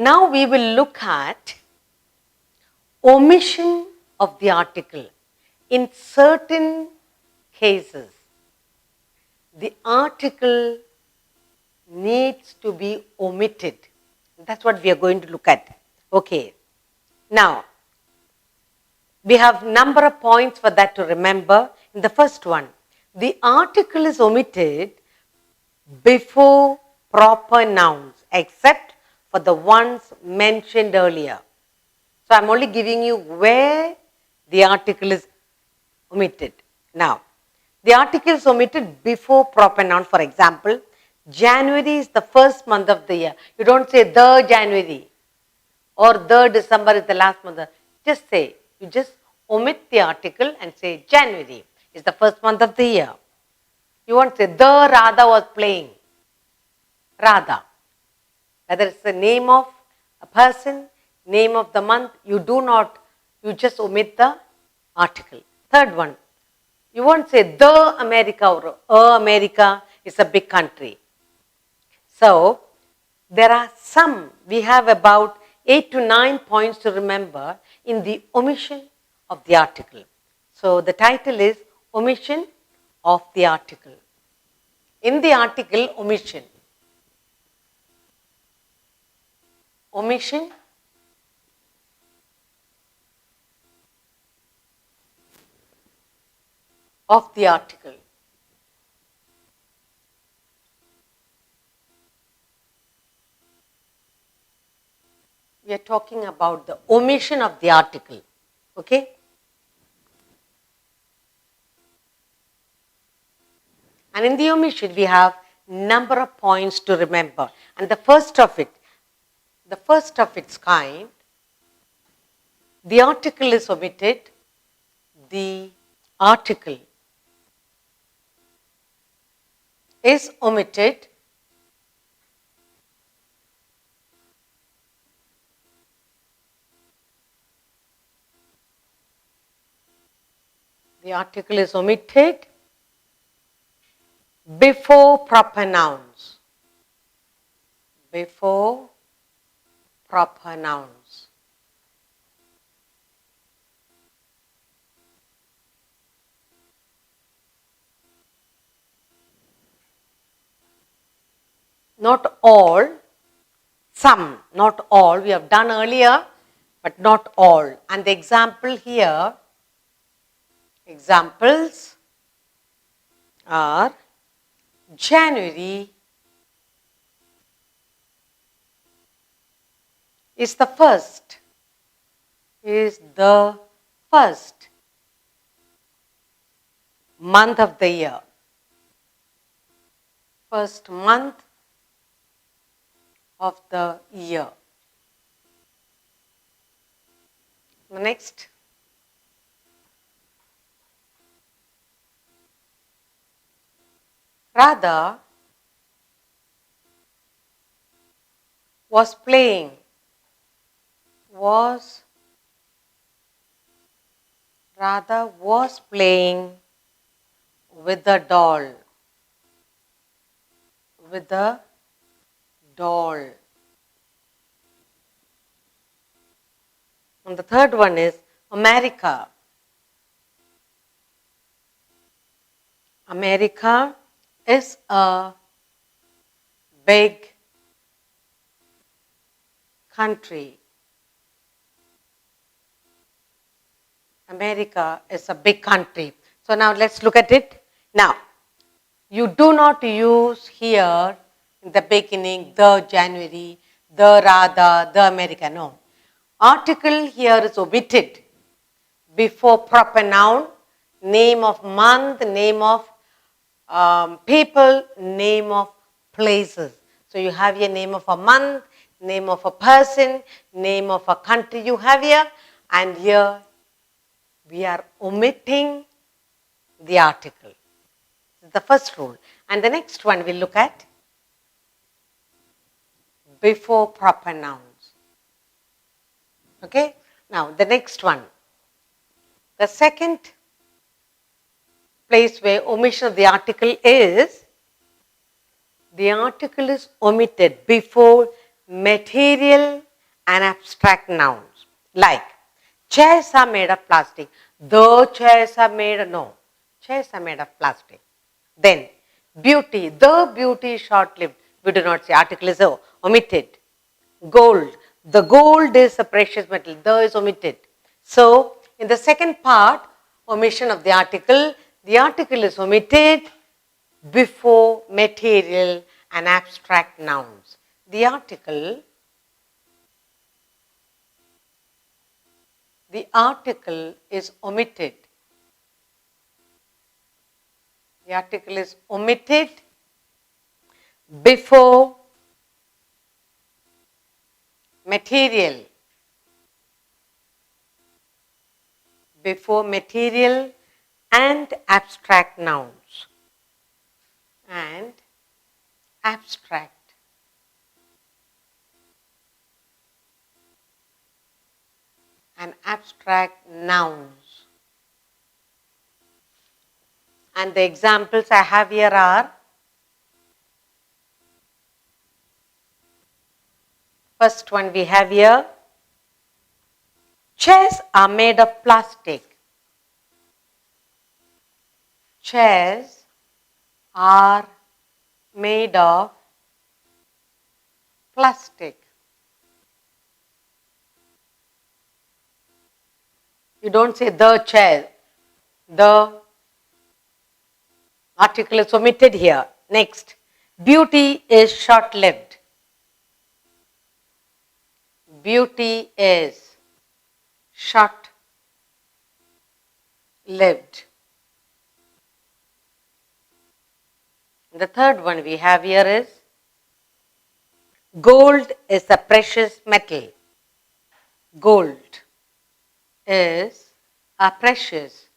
Now we will look at omission of the article. In certain cases, the article needs to be omitted. That's what we are going to look at. Okay. Now, we have number of points for that to remember. In the first one, the article is omitted before proper nouns, except for the ones mentioned earlier. So, I am only giving you where the article is omitted. Now, the article is omitted before proper noun. For example, January is the first month of the year. You don't say the January or the December is the last month. Just say, you just omit the article and say January is the first month of the year. You won't say the Radha was playing. Radha. Whether it's the name of a person, name of the month, you just omit the article. Third one, you won't say the America or America is a big country. So, there are we have about 8 to 9 points to remember in the omission of the article. So, the title is Omission of the article. In the article, omission. Omission of the article. We are talking about the omission of the article. Okay? And in the omission, we have number of points to remember. And the first of its kind, the article is omitted. The article is omitted before proper nouns. Before proper nouns. Not all, some, not all. We have done earlier, but not all. And the example here, examples are January is the first month of the year. First month of the year. Next. Radha was playing. Radha was playing with the doll. With the doll. And the third one is America. America is a big country. America is a big country. So now let's look at it. Now, you do not use here in the beginning the January, the Radha, the America. No. Article here is omitted before proper noun, name of month, name of people, name of places. So you have your name of a month, name of a person, name of a country you have here, and here we are omitting the article. This is the first rule. And the next one we'll look at before proper nouns. Okay? Now the next one. The second place where omission of the article is omitted before material and abstract nouns. Like, chairs are made of plastic. The chairs are made, no, chairs are made of plastic. Then, beauty, the beauty is short-lived. We do not say, article is omitted. Gold, the gold is a precious metal. The is omitted. So, in the second part, omission of the article is omitted before material and abstract nouns. The article is omitted. The article is omitted before material and abstract nouns. And abstract nouns. And the examples I have here are, first one we have here, chairs are made of plastic. Chairs are made of plastic. You don't say the chair. The article is omitted here. Next, beauty is short-lived. Beauty is short-lived. The third one we have here is, gold is a precious metal. Gold is a precious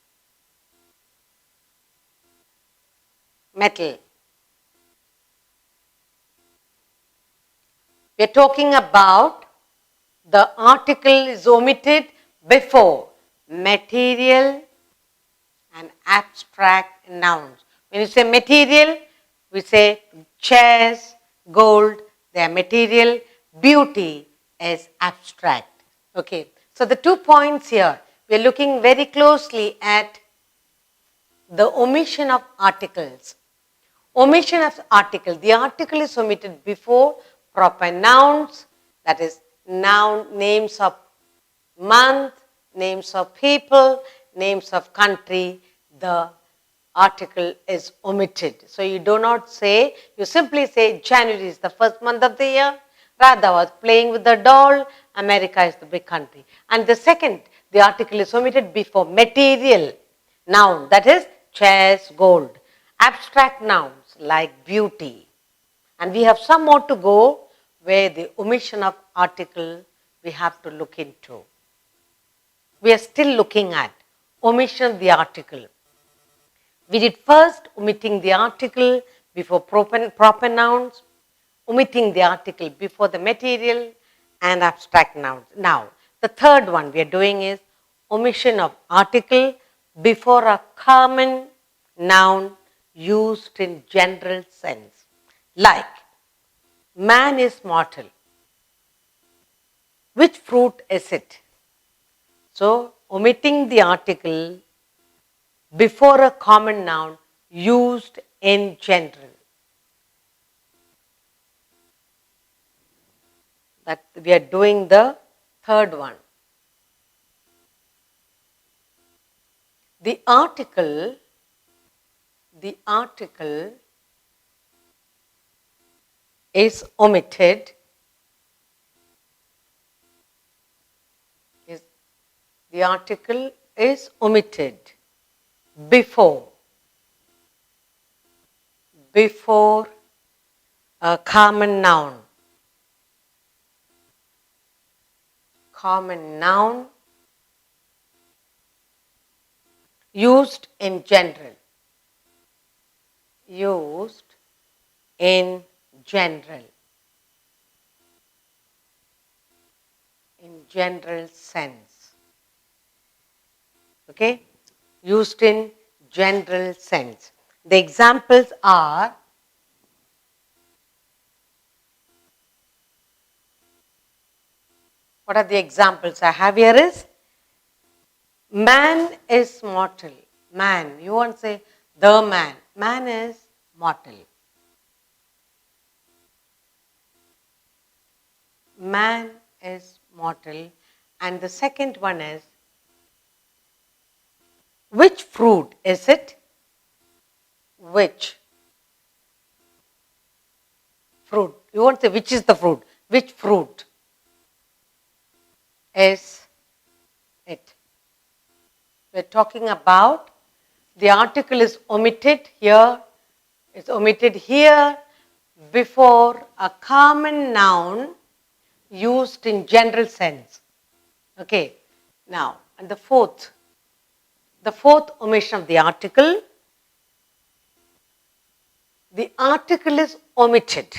metal. We are talking about the article is omitted before material and abstract nouns. When you say material, we say chairs, gold, they are material, beauty is abstract. Okay. So the 2 points here, we are looking very closely at the omission of articles. Omission of article. The article is omitted before proper nouns, that is noun, names of month, names of people, names of country. The article is omitted. So you do not say, you simply say January is the first month of the year. Radha was playing with the doll. America is the big country. And the second, the article is omitted before material noun, that is chairs, gold. Abstract nouns like beauty. And we have some more to go where the omission of article we have to look into. We are still looking at omission of the article. We did first omitting the article before proper nouns, omitting the article before the material and abstract nouns. Now, the third one we are doing is omission of article before a common noun used in general sense. Like, man is mortal. Which fruit is it? So, omitting the article before a common noun used in general. That we are doing the third one. The article is omitted. The article is omitted before a common noun. Common noun used in general. Used in general. In general sense. Okay? Used in general sense. The examples are What are the examples I have here is, man is mortal. Man, you won't say the man. Man is mortal. Man is mortal. And the second one is, which fruit is it? Which fruit? You won't say which is the fruit. Which fruit is it? We're talking about the article is omitted here. It's omitted here before a common noun used in general sense. Okay. Now, and the fourth omission of the article is omitted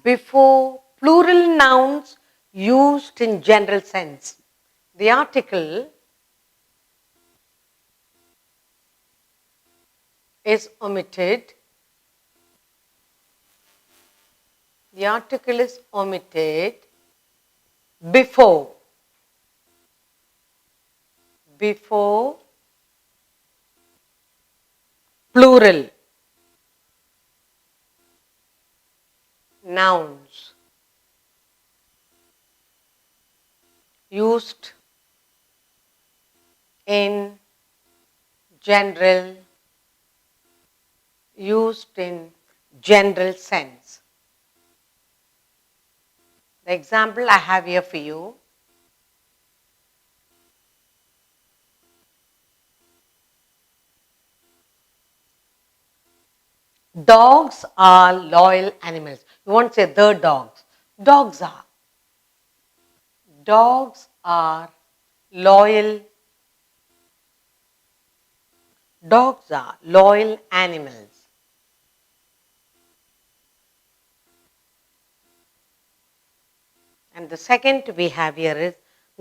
before plural nouns used in general sense. The article is omitted. The article is omitted before plural nouns used in general sense. The example I have here for you. Dogs are loyal animals. You won't say the dogs. Dogs are loyal. Dogs are loyal animals. And the second we have here is,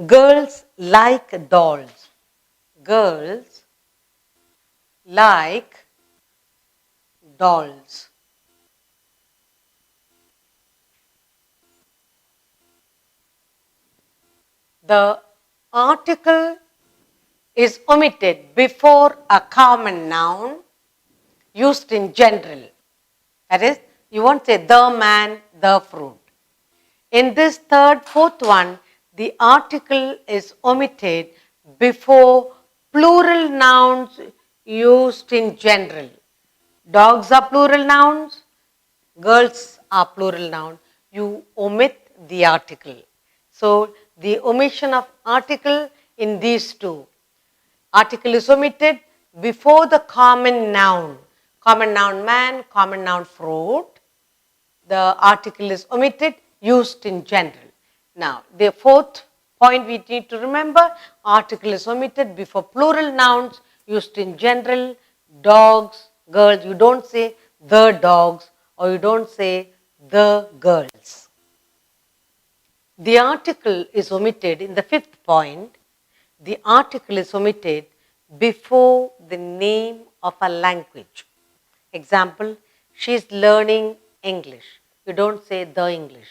girls like dolls. Girls like dolls. The article is omitted before a common noun used in general. That is, you won't say the man, the fruit. In this fourth one, the article is omitted before plural nouns used in general. Dogs are plural nouns, girls are plural nouns. You omit the article. So, the omission of article in these two. Article is omitted before the common noun. Common noun man, common noun fruit. The article is omitted, used in general. Now, the fourth point we need to remember, article is omitted before plural nouns used in general, dogs, girls. You don't say the dogs or you don't say the girls. The article is omitted in the fifth point. The article is omitted before the name of a language. Example, she is learning English. You don't say the English.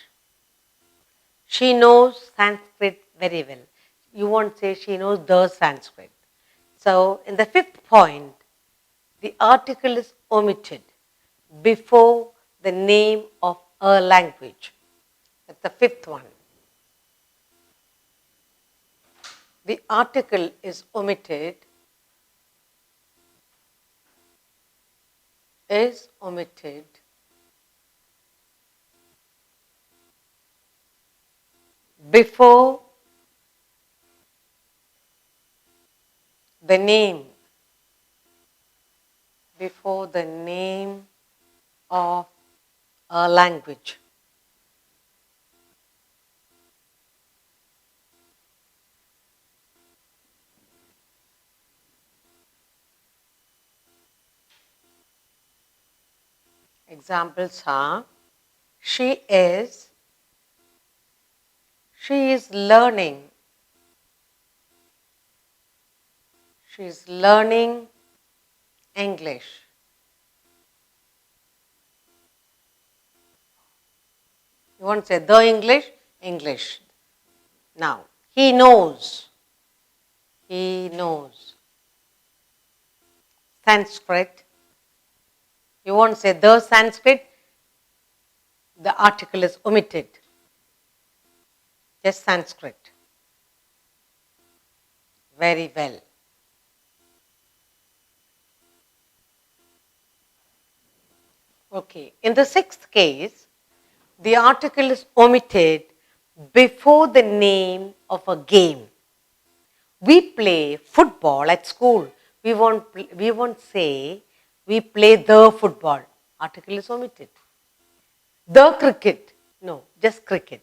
She knows Sanskrit very well. You won't say she knows the Sanskrit. So, in the fifth point, the article is omitted before the name of a language. That's the fifth one. The article is omitted before the name of a language. Examples are, she is learning. She is learning English. You won't say the English, English. Now, he knows. He knows. Sanskrit. You won't say the Sanskrit. The article is omitted. Just Sanskrit. Very well. Okay. In the sixth case, the article is omitted before the name of a game. We play football at school. We won't say we play the football. Article is omitted. The cricket. No, just cricket.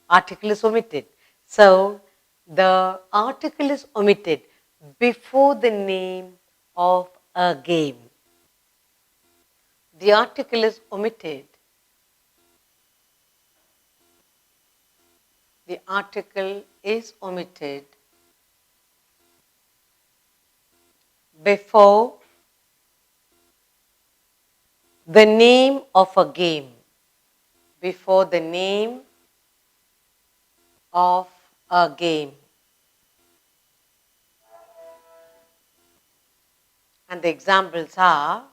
Article is omitted. So, the article is omitted before the name of a game. The article is omitted. The article is omitted before the name of a game. Before the name of a game. And the examples are,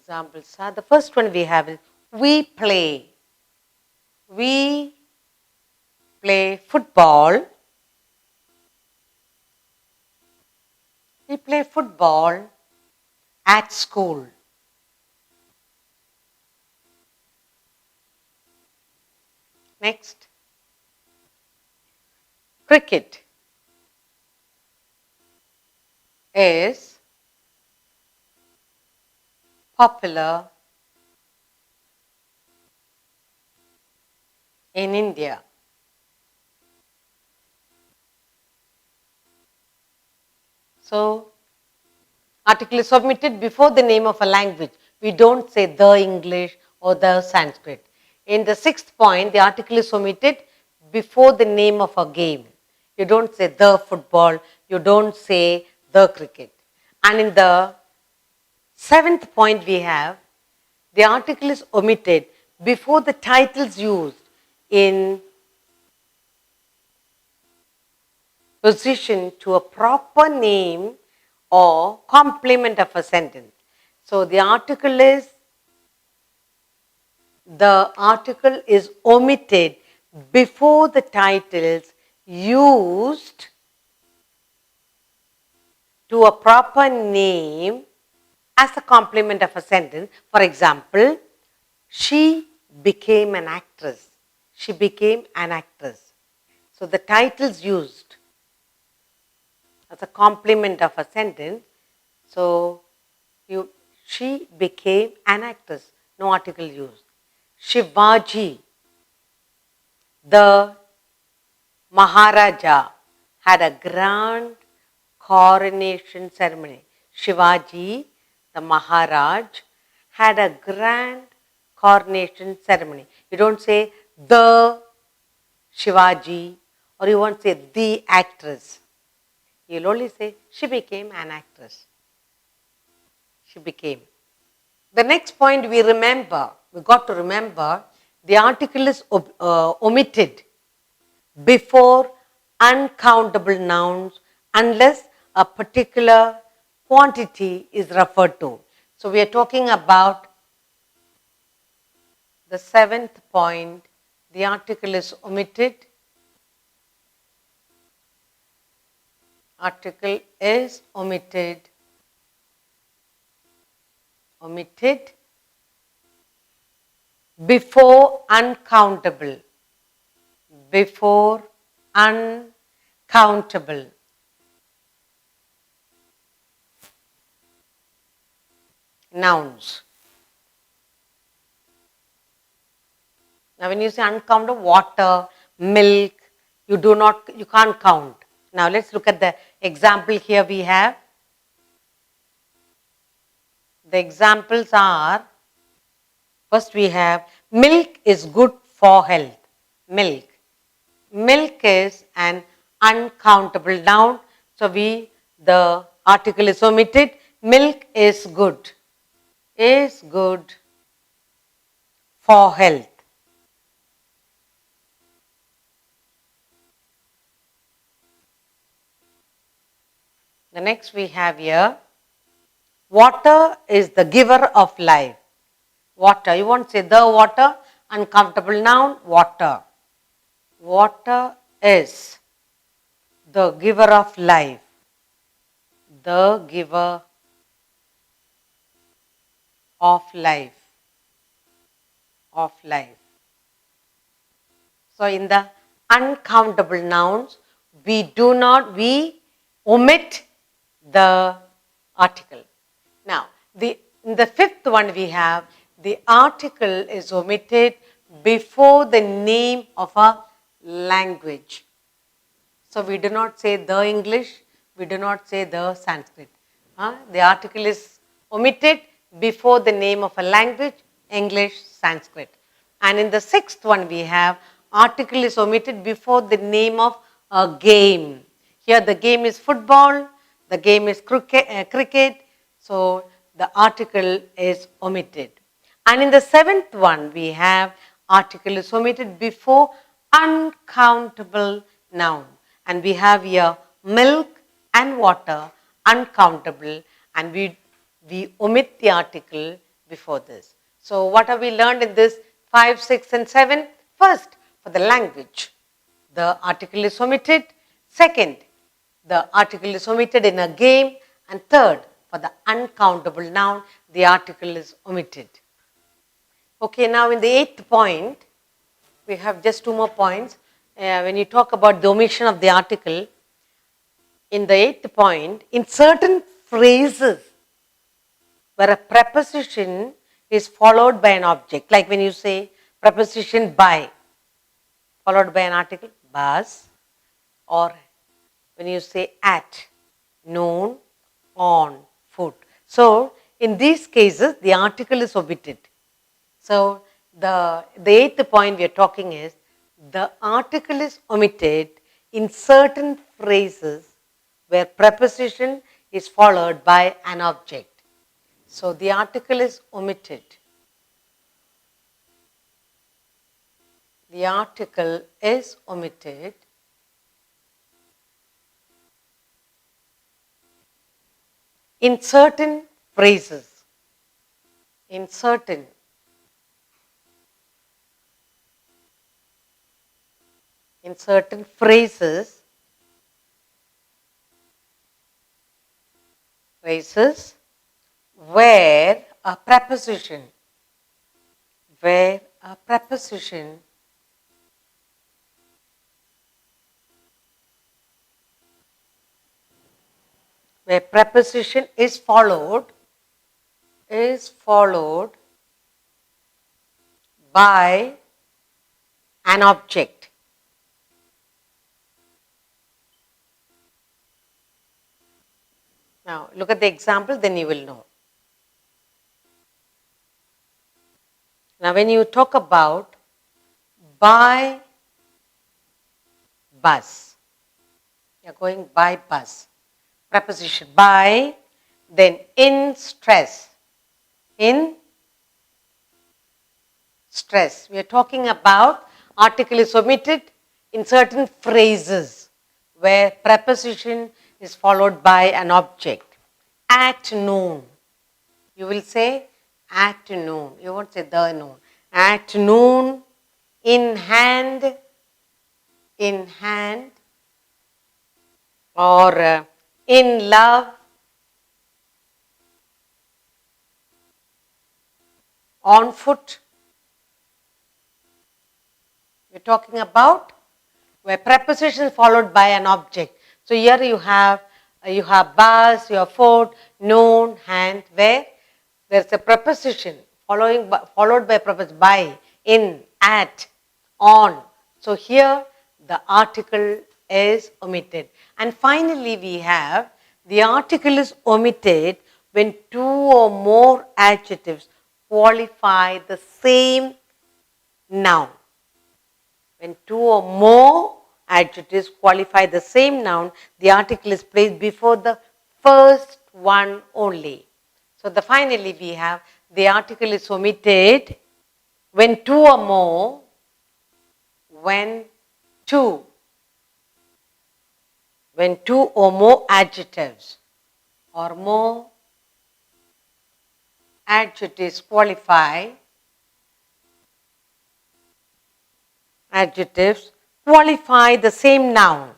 the first one we have is we play. We play football. We play football at school. Next, cricket is popular in India. So, article is submitted before the name of a language. We don't say the English or the Sanskrit. In the sixth point, the article is omitted before the name of a game. You don't say the football, you don't say the cricket. And in the seventh point we have, the article is omitted before the titles used in position to a proper name or complement of a sentence. So the article is omitted before the titles used to a proper name as a complement of a sentence. For example, she became an actress. She became an actress. So the titles used as a complement of a sentence. So she became an actress. No article used. Shivaji, the Maharaja, had a grand coronation ceremony. Shivaji, the Maharaj, had a grand coronation ceremony. You don't say the Shivaji, or you won't say the actress. You'll only say she became an actress. She became. The next point we got to remember, the article is omitted before uncountable nouns unless a particular quantity is referred to. So we are talking about the seventh point, the article is omitted. Article is omitted before uncountable. Before uncountable. Nouns. Now when you say uncountable, water, milk, you can't count. Now let's look at the example here we have. The examples are, first we have milk is good for health. Milk. Milk is an uncountable noun. So the article is omitted. Milk is good. Is good for health. next we have here, water is the giver of life. Water, you won't say the water, uncountable noun, water. Water is the giver of life. The giver of life. Of life. So in the uncountable nouns, we omit the article. Now, in the fifth one we have, the article is omitted before the name of a language. So we do not say the English, we do not say the Sanskrit. The article is omitted before the name of a language, English, Sanskrit. And in the sixth one we have, article is omitted before the name of a game. Here the game is football, the game is cricket, so the article is omitted. And in the seventh one we have, article is omitted before uncountable noun. And we have here milk and water, uncountable, and we omit the article before this. So what have we learned in this 5, 6 and 7? First, for the language, the article is omitted. Second, the article is omitted in a game. And third, for the uncountable noun, the article is omitted. Okay, now in the 8th point, we have just 2 more points. When you talk about the omission of the article, in the 8th point, in certain phrases where a preposition is followed by an object, like when you say preposition by, followed by an article, bus, or when you say at, noon, on, foot. So, in these cases, the article is omitted. So, the 8th point we are talking is, the article is omitted in certain phrases where preposition is followed by an object. So, the article is omitted. The article is omitted in certain phrases. In certain phrases where a preposition is followed by an object. Now, look at the example, then you will know. Now, when you talk about by bus, you are going by bus. Preposition by, then in stress. In stress. We are talking about article is omitted in certain phrases where preposition is followed by an object. At noon. You will say at noon. You won't say the noon. At noon, in hand, or in love, on foot. We're talking about where preposition is followed by an object. So here you have bus, you have foot, noon, hand, where there's a preposition followed by preposition by, in, at, on. So here the article is omitted. And finally we have the article is omitted when 2 or more adjectives qualify the same noun. When 2 or more adjectives qualify the same noun, the article is placed before the first one only. So finally we have the article is omitted when 2 or more, when two or more adjectives or more adjectives qualify the same noun.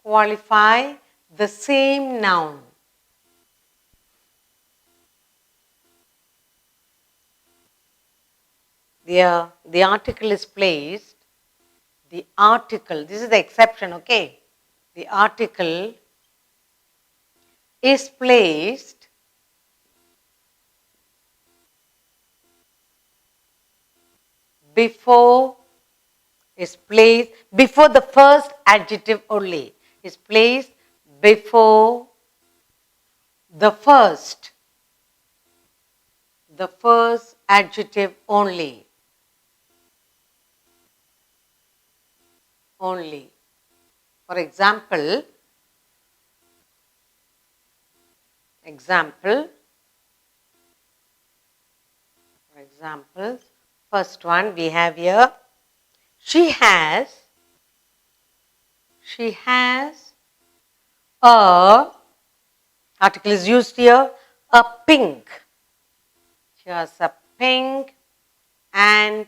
Qualify the same noun. The article is placed. The article, this is the exception, okay? The article is placed before the first adjective only. Is placed before the first adjective only. For example, first one we have here, she has a, article is used here, a pink. She has a pink, and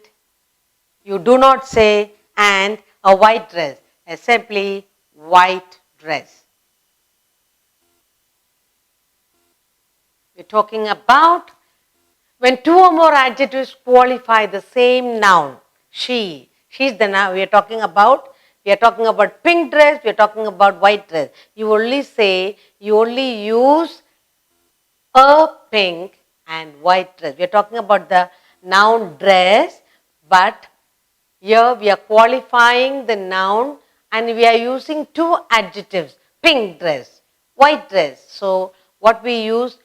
you do not say and a white dress, simply white dress. We're talking about when two or more adjectives qualify the same noun. She's the noun we are talking about. We are talking about pink dress, we are talking about white dress. You only use a pink and white dress. We are talking about the noun dress, but here we are qualifying the noun and we are using two adjectives, pink dress, white dress. So what we use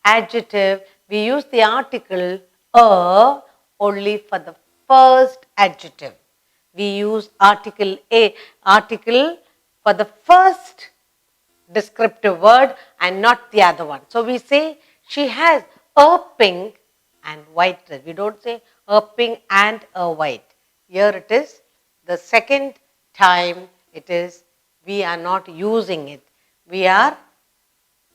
adjective, we use the article a only for the first adjective. We use article for the first descriptive word and not the other one. So we say she has a pink and white dress. We don't say a pink and a white. Here it is the second time we are not using it. We are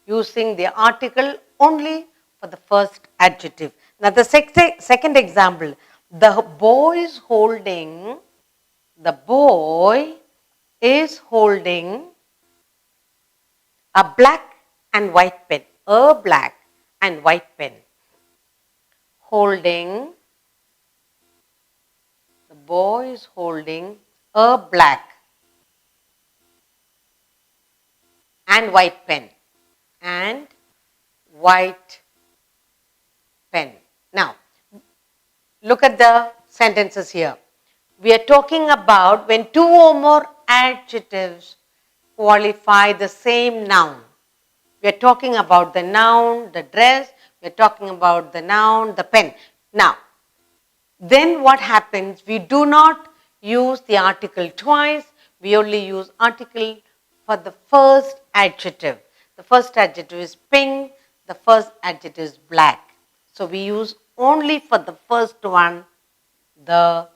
using the article only for the first adjective. Now the second example, the boy is holding a black and white pen. A black and white pen. The boy is holding a black and white pen. Now, look at the sentences here. We are talking about when two or more adjectives qualify the same noun. We are talking about the noun, the dress. We are talking about the noun, the pen. Now, then what happens? We do not use the article twice. We only use article for the first adjective. The first adjective is pink. The first adjective is black. So we use only for the first one the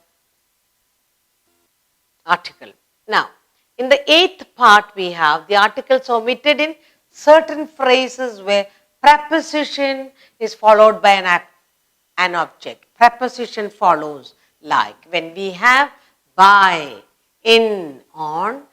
article. Now, in the eighth part we have the articles omitted in certain phrases where preposition is followed by an object. Preposition follows, like when we have by, in, on,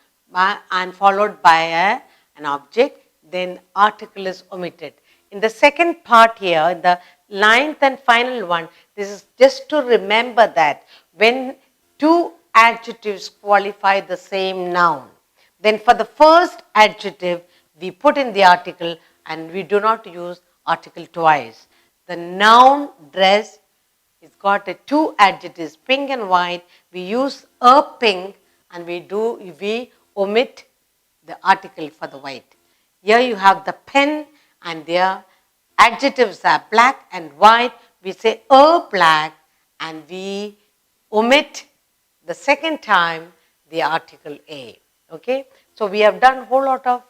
and followed by an object, then article is omitted. In the second part here, in the ninth and final one, this is just to remember that when two adjectives qualify the same noun, then for the first adjective, we put in the article and we do not use article twice. The noun dress is got two adjectives, pink and white. We use a pink and we omit the article for the white. Here you have the pen and their adjectives are black and white. We say a black and we omit the second time the article a. Okay, so we have done a whole lot of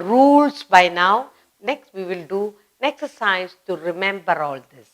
rules by now. Next we will do an exercise to remember all this.